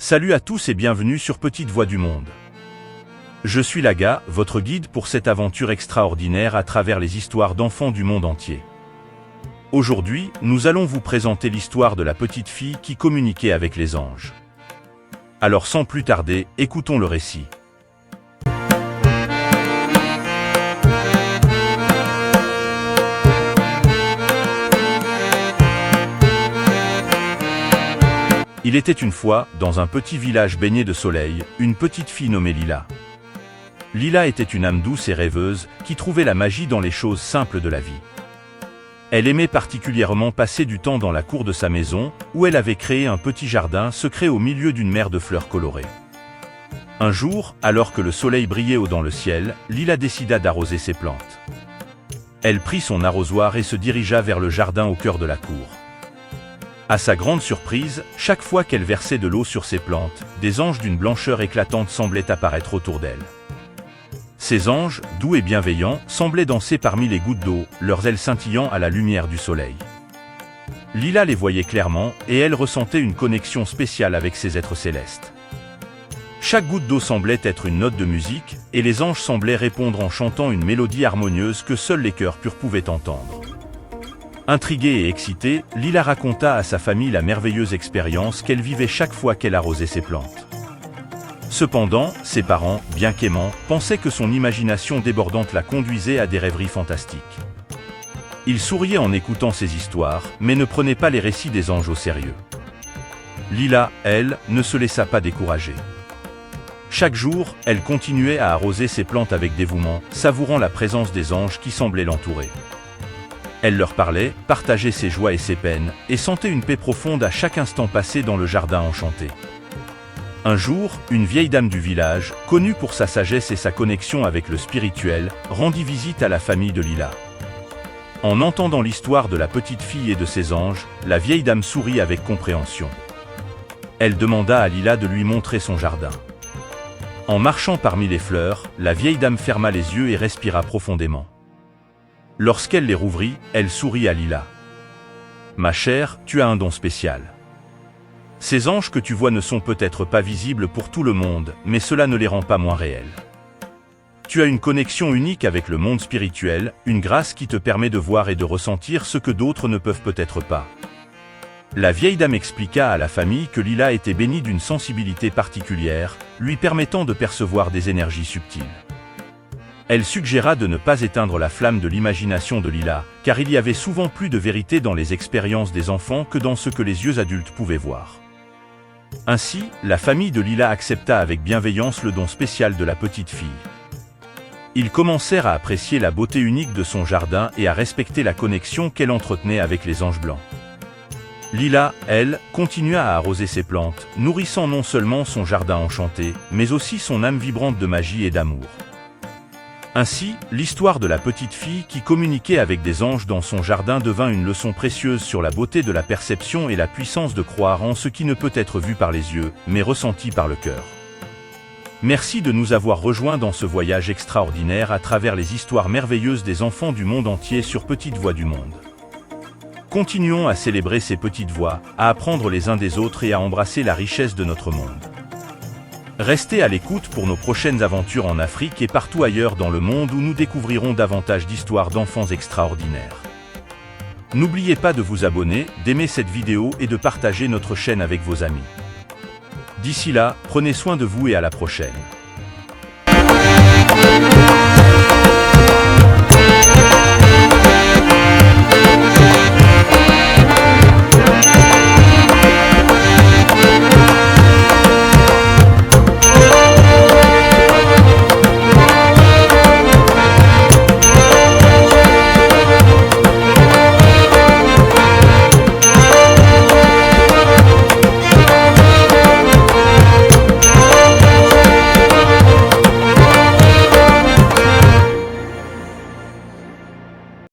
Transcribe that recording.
Salut à tous et bienvenue sur Petite Voix du Monde. Je suis Laga, votre guide pour cette aventure extraordinaire à travers les histoires d'enfants du monde entier. Aujourd'hui, nous allons vous présenter l'histoire de la petite fille qui communiquait avec les anges. Alors sans plus tarder, écoutons le récit. Il était une fois, dans un petit village baigné de soleil, une petite fille nommée Lila. Lila était une âme douce et rêveuse, qui trouvait la magie dans les choses simples de la vie. Elle aimait particulièrement passer du temps dans la cour de sa maison, où elle avait créé un petit jardin secret au milieu d'une mer de fleurs colorées. Un jour, alors que le soleil brillait haut dans le ciel, Lila décida d'arroser ses plantes. Elle prit son arrosoir et se dirigea vers le jardin au cœur de la cour. À sa grande surprise, chaque fois qu'elle versait de l'eau sur ses plantes, des anges d'une blancheur éclatante semblaient apparaître autour d'elle. Ces anges, doux et bienveillants, semblaient danser parmi les gouttes d'eau, leurs ailes scintillant à la lumière du soleil. Lila les voyait clairement, et elle ressentait une connexion spéciale avec ces êtres célestes. Chaque goutte d'eau semblait être une note de musique, et les anges semblaient répondre en chantant une mélodie harmonieuse que seuls les cœurs purs pouvaient entendre. Intriguée et excitée, Lila raconta à sa famille la merveilleuse expérience qu'elle vivait chaque fois qu'elle arrosait ses plantes. Cependant, ses parents, bien qu'aimants, pensaient que son imagination débordante la conduisait à des rêveries fantastiques. Ils souriaient en écoutant ces histoires, mais ne prenaient pas les récits des anges au sérieux. Lila, elle, ne se laissa pas décourager. Chaque jour, elle continuait à arroser ses plantes avec dévouement, savourant la présence des anges qui semblaient l'entourer. Elle leur parlait, partageait ses joies et ses peines, et sentait une paix profonde à chaque instant passé dans le jardin enchanté. Un jour, une vieille dame du village, connue pour sa sagesse et sa connexion avec le spirituel, rendit visite à la famille de Lila. En entendant l'histoire de la petite fille et de ses anges, la vieille dame sourit avec compréhension. Elle demanda à Lila de lui montrer son jardin. En marchant parmi les fleurs, la vieille dame ferma les yeux et respira profondément. Lorsqu'elle les rouvrit, elle sourit à Lila. « Ma chère, tu as un don spécial. Ces anges que tu vois ne sont peut-être pas visibles pour tout le monde, mais cela ne les rend pas moins réels. Tu as une connexion unique avec le monde spirituel, une grâce qui te permet de voir et de ressentir ce que d'autres ne peuvent peut-être pas. » La vieille dame expliqua à la famille que Lila était bénie d'une sensibilité particulière, lui permettant de percevoir des énergies subtiles. Elle suggéra de ne pas éteindre la flamme de l'imagination de Lila, car il y avait souvent plus de vérité dans les expériences des enfants que dans ce que les yeux adultes pouvaient voir. Ainsi, la famille de Lila accepta avec bienveillance le don spécial de la petite fille. Ils commencèrent à apprécier la beauté unique de son jardin et à respecter la connexion qu'elle entretenait avec les anges blancs. Lila, elle, continua à arroser ses plantes, nourrissant non seulement son jardin enchanté, mais aussi son âme vibrante de magie et d'amour. Ainsi, l'histoire de la petite fille qui communiquait avec des anges dans son jardin devint une leçon précieuse sur la beauté de la perception et la puissance de croire en ce qui ne peut être vu par les yeux, mais ressenti par le cœur. Merci de nous avoir rejoints dans ce voyage extraordinaire à travers les histoires merveilleuses des enfants du monde entier sur Petite Voix du Monde. Continuons à célébrer ces petites voix, à apprendre les uns des autres et à embrasser la richesse de notre monde. Restez à l'écoute pour nos prochaines aventures en Afrique et partout ailleurs dans le monde où nous découvrirons davantage d'histoires d'enfants extraordinaires. N'oubliez pas de vous abonner, d'aimer cette vidéo et de partager notre chaîne avec vos amis. D'ici là, prenez soin de vous et à la prochaine.